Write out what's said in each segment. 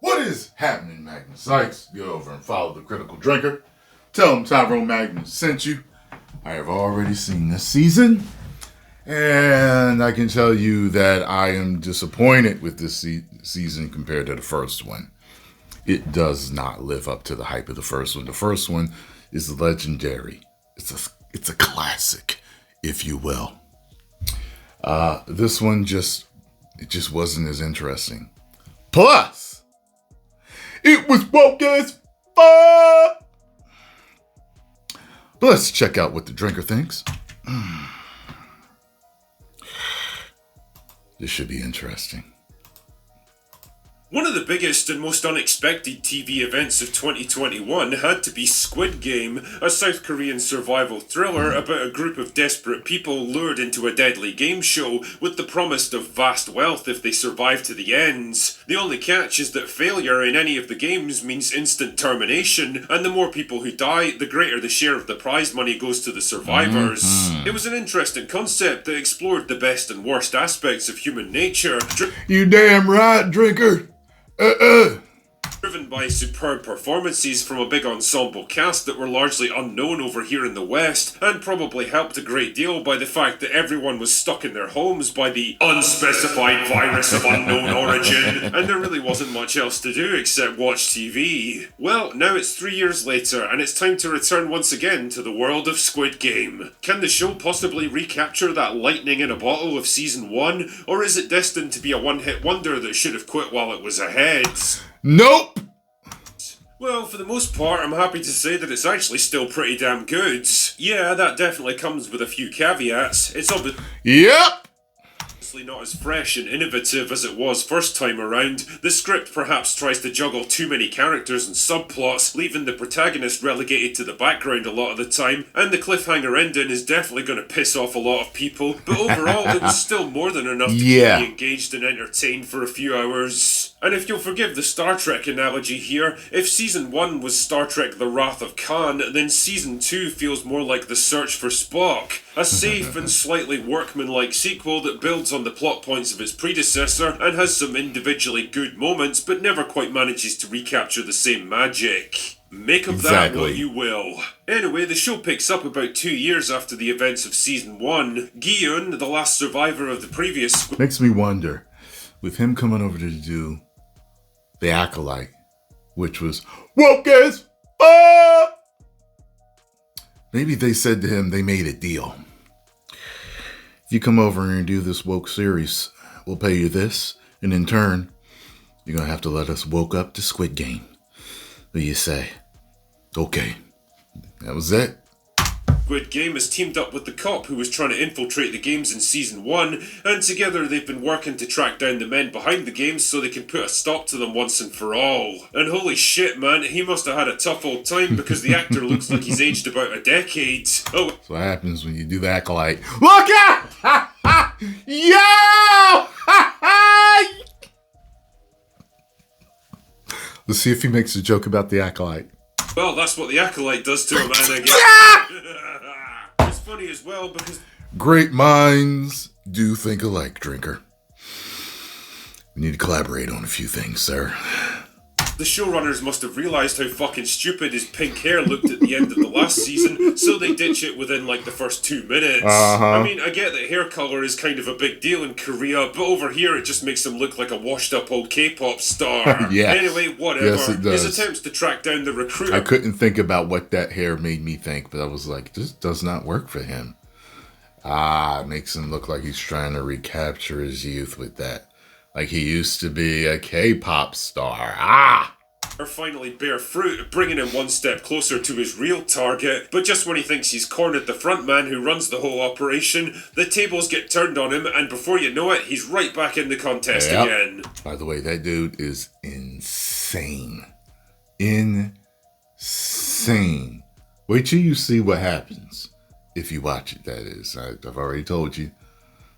What is happening, Magnus Sykes? Go over and follow the Critical Drinker. Tell him Tyrone Magnus sent you. I have already seen this season, and I can tell you that I am disappointed with this season compared to the first one. It does not live up to the hype of the first one. The first one is legendary. It's a classic, if you will. This one just wasn't as interesting. Plus, it was woke as fuck. But let's check out what the drinker thinks. This should be interesting. One of the biggest and most unexpected TV events of 2021 had to be Squid Game, a South Korean survival thriller about a group of desperate people lured into a deadly game show with the promise of vast wealth if they survive to the end. The only catch is that failure in any of the games means instant termination, and the more people who die, the greater the share of the prize money goes to the survivors. It was an interesting concept that explored the best and worst aspects of human nature. You damn right, drinker. Driven by superb performances from a big ensemble cast that were largely unknown over here in the West, and probably helped a great deal by the fact that everyone was stuck in their homes by the unspecified virus of unknown origin, and there really wasn't much else to do except watch TV. Well, now it's 3 years later, and it's time to return once again to the world of Squid Game. Can the show possibly recapture that lightning in a bottle of Season 1, or is it destined to be a one-hit wonder that should have quit while it was ahead? Nope. Well, for the most part, I'm happy to say that it's actually still pretty damn good. Yeah, that definitely comes with a few caveats. It's obviously not as fresh and innovative as it was first time around. The script perhaps tries to juggle too many characters and subplots, leaving the protagonist relegated to the background a lot of the time, and the cliffhanger ending is definitely going to piss off a lot of people, but overall it was still more than enough to keep me engaged and entertained for a few hours. And if you'll forgive the Star Trek analogy here, if Season 1 was Star Trek The Wrath of Khan, then Season 2 feels more like The Search for Spock, a safe and slightly workmanlike sequel that builds on the plot points of its predecessor and has some individually good moments but never quite manages to recapture the same magic. Make of that what you will. Anyway, the show picks up about 2 years after the events of Season 1. Gi-eun, the last survivor of the previous... Makes me wonder, with him coming over to do The Acolyte, which was woke as fuck. Maybe they said to him they made a deal. If you come over and do this woke series, we'll pay you this, and in turn, you're going to have to let us woke up to Squid Game. What do you say? Okay. That was it. Squid Game has teamed up with the cop who was trying to infiltrate the games in Season 1, and together they've been working to track down the men behind the games so they can put a stop to them once and for all. And holy shit, man, he must have had a tough old time because the actor looks like he's aged about a decade. Oh, so what happens when you do the Acolyte? Look out! Yo! Let's see if he makes a joke about the Acolyte. Well, that's what the Acolyte does to a man, I guess. It's funny as well because... Great minds do think alike, drinker. We need to collaborate on a few things, sir. The showrunners must have realised how fucking stupid his pink hair looked at the end of the last season, so they ditch it within like the first 2 minutes. I mean, I get that hair colour is kind of a big deal in Korea, but over here it just makes him look like a washed up old K-pop star. Anyway, whatever. Yes, it does. His attempts to track down the recruiter... I couldn't think about what that hair made me think, but I was like, this does not work for him. It makes him look like he's trying to recapture his youth with that. Like he used to be a K-pop star. Or finally bear fruit, bringing him one step closer to his real target. But just when he thinks he's cornered the front man who runs the whole operation, the tables get turned on him, and before you know it, he's right back in the contest again. By the way, that dude is insane. Insane. Wait till you see what happens. If you watch it, that is. I've already told you.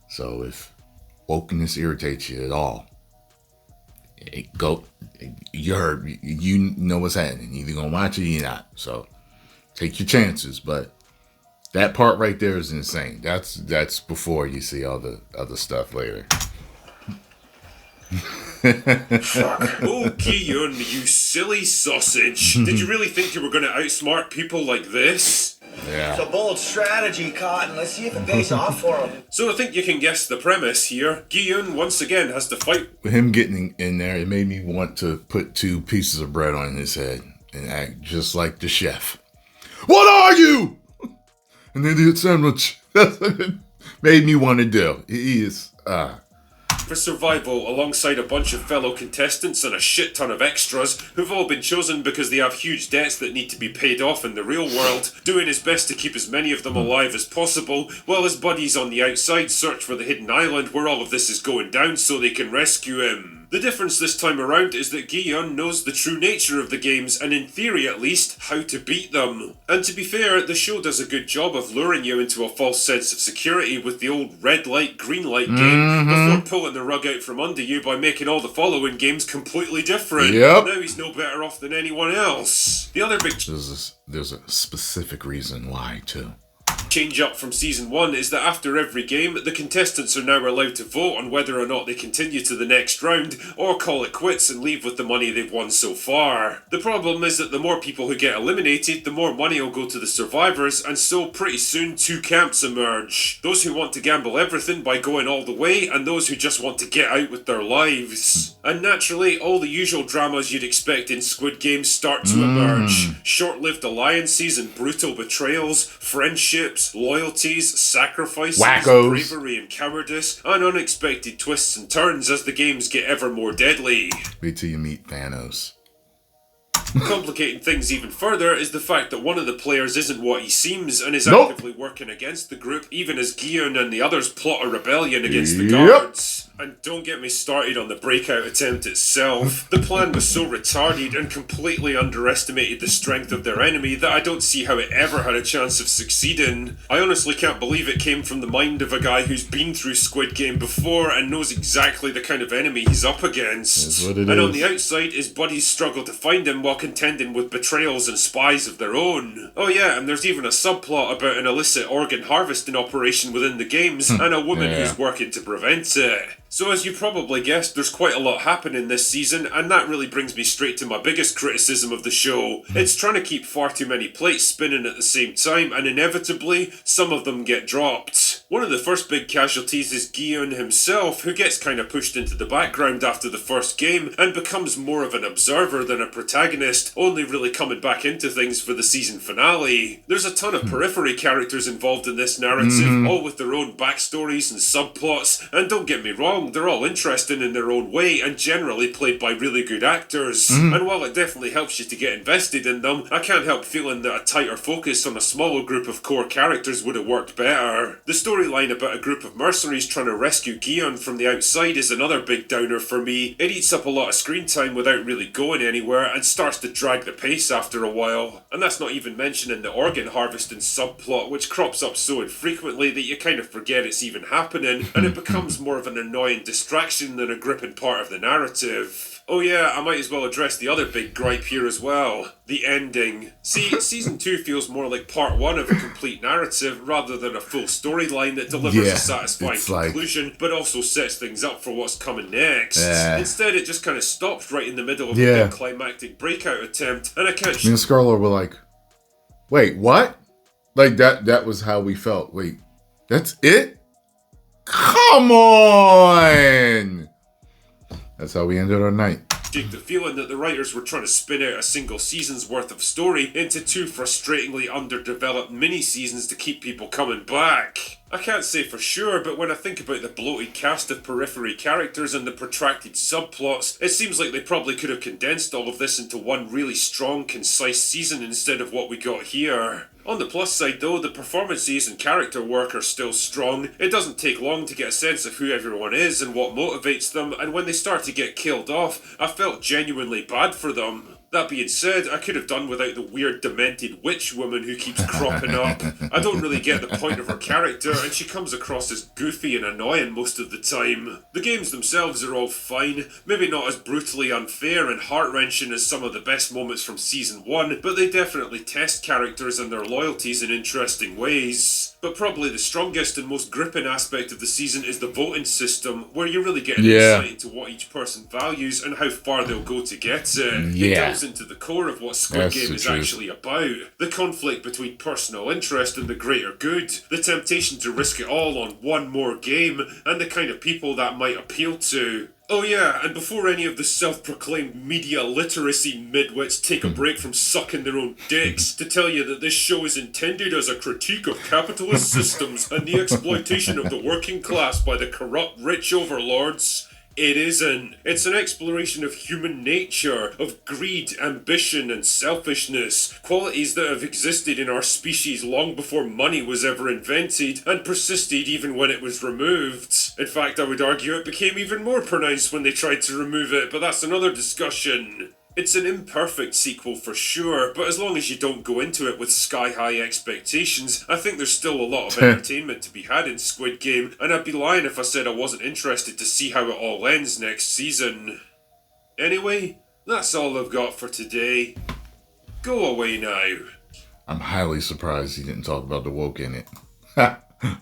So if wokeness irritates you at all, you know what's happening. You're either gonna watch it or you're not. So take your chances. But that part right there is insane. That's before you see all the other stuff later. Fuck. Oh, Gi-yun, you silly sausage. Did you really think you were going to outsmart people like this? Yeah. It's a bold strategy, Cotton. Let's see if it pays off for him. So I think you can guess the premise here. Gi-yun once again has to fight. With him getting in there, it made me want to put 2 pieces of bread on his head and act just like the chef. What are you? An idiot sandwich. That's what it made me want to do. He is, For survival alongside a bunch of fellow contestants and a shit ton of extras who've all been chosen because they have huge debts that need to be paid off in the real world, doing his best to keep as many of them alive as possible, while his buddies on the outside search for the hidden island where all of this is going down so they can rescue him. The difference this time around is that Gi-yun knows the true nature of the games and in theory at least, how to beat them. And to be fair, the show does a good job of luring you into a false sense of security with the old red light, green light game before pulling the rug out from under you by making all the following games completely different. Yep. Now he's no better off than anyone else. The other big there's a specific reason why, too. change up from season 1 is that after every game, the contestants are now allowed to vote on whether or not they continue to the next round, or call it quits and leave with the money they've won so far. The problem is that the more people who get eliminated, the more money will go to the survivors, and so pretty soon 2 camps emerge. Those who want to gamble everything by going all the way, and those who just want to get out with their lives. And naturally, all the usual dramas you'd expect in Squid Games start to emerge. Short-lived alliances and brutal betrayals, friendships, loyalties, sacrifices, Wackos, bravery and cowardice, and unexpected twists and turns as the games get ever more deadly. Wait till you meet Thanos. Complicating things even further is the fact that one of the players isn't what he seems and is Nope. actively working against the group, even as Gi-yun and the others plot a rebellion against the guards. And don't get me started on the breakout attempt itself. The plan was so retarded and completely underestimated the strength of their enemy that I don't see how it ever had a chance of succeeding. I honestly can't believe it came from the mind of a guy who's been through Squid Game before and knows exactly the kind of enemy he's up against. That's what it and is. on the outside, his buddies struggle to find him while contending with betrayals and spies of their own. Oh yeah, and there's even a subplot about an illicit organ harvesting operation within the games and a woman who's working to prevent it. So as you probably guessed, there's quite a lot happening this season, and that really brings me straight to my biggest criticism of the show. It's trying to keep far too many plates spinning at the same time, and inevitably, some of them get dropped. One of the first big casualties is Gi-yun himself, who gets kind of pushed into the background after the first game, and becomes more of an observer than a protagonist, only really coming back into things for the season finale. There's a ton of periphery characters involved in this narrative, all with their own backstories and subplots, and don't get me wrong, they're all interesting in their own way and generally played by really good actors. And while it definitely helps you to get invested in them, I can't help feeling that a tighter focus on a smaller group of core characters would have worked better. The storyline about a group of mercenaries trying to rescue Gi-yun from the outside is another big downer for me. It eats up a lot of screen time without really going anywhere and starts to drag the pace after a while. And that's not even mentioning the organ harvesting subplot, which crops up so infrequently that you kind of forget it's even happening, and it becomes more of an annoying distraction than a gripping part of the narrative. Oh yeah, I might as well address the other big gripe here as well. The ending. See, Season 2 feels more like part 1 of a complete narrative rather than a full storyline that delivers a satisfying conclusion, but also sets things up for what's coming next. Instead, it just kind of stops right in the middle of a big climactic breakout attempt, and I can't... Me and Scarlett were like, wait, what? Like, that was how we felt. Wait, that's it? Come on! That's how we ended our night. The feeling that the writers were trying to spin out a single season's worth of story into 2 frustratingly underdeveloped mini-seasons to keep people coming back. I can't say for sure, but when I think about the bloated cast of periphery characters and the protracted subplots, it seems like they probably could have condensed all of this into one really strong, concise season instead of what we got here. On the plus side though, the performances and character work are still strong. It doesn't take long to get a sense of who everyone is and what motivates them, and when they start to get killed off, I felt genuinely bad for them. That being said, I could have done without the weird demented witch woman who keeps cropping up. I don't really get the point of her character, and she comes across as goofy and annoying most of the time. The games themselves are all fine, maybe not as brutally unfair and heart-wrenching as some of the best moments from Season 1, but they definitely test characters and their loyalties in interesting ways. But probably the strongest and most gripping aspect of the season is the voting system, where you really get an Yeah. insight into what each person values and how far they'll go to get it. Yeah. It delves into the core of what Squid That's Game the is truth. actually about. The conflict between personal interest and the greater good, the temptation to risk it all on one more game, and the kind of people that might appeal to. Oh yeah, and before any of the self-proclaimed media literacy midwits take a break from sucking their own dicks, to tell you that this show is intended as a critique of capitalist systems and the exploitation of the working class by the corrupt rich overlords. It isn't. It's an exploration of human nature, of greed, ambition, and selfishness, qualities that have existed in our species long before money was ever invented, and persisted even when it was removed. In fact, I would argue it became even more pronounced when they tried to remove it, but that's another discussion. It's an imperfect sequel for sure, but as long as you don't go into it with sky-high expectations, I think there's still a lot of entertainment to be had in Squid Game, and I'd be lying if I said I wasn't interested to see how it all ends next season. Anyway, that's all I've got for today. Go away now. I'm highly surprised he didn't talk about the woke in it.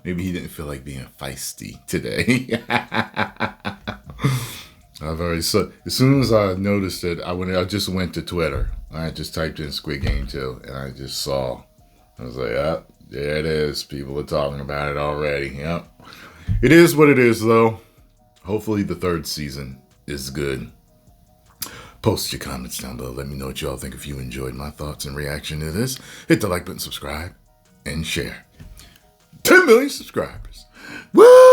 Maybe he didn't feel like being feisty today. I've already said, as soon as I noticed it, I just went to Twitter. I just typed in Squid Game 2, and I just saw. I was like, oh, there it is. People are talking about it already. Yep. It is what it is, though. Hopefully the third season is good. Post your comments down below. Let me know what y'all think if you enjoyed my thoughts and reaction to this. Hit the like button, subscribe, and share. 10 million subscribers. Woo!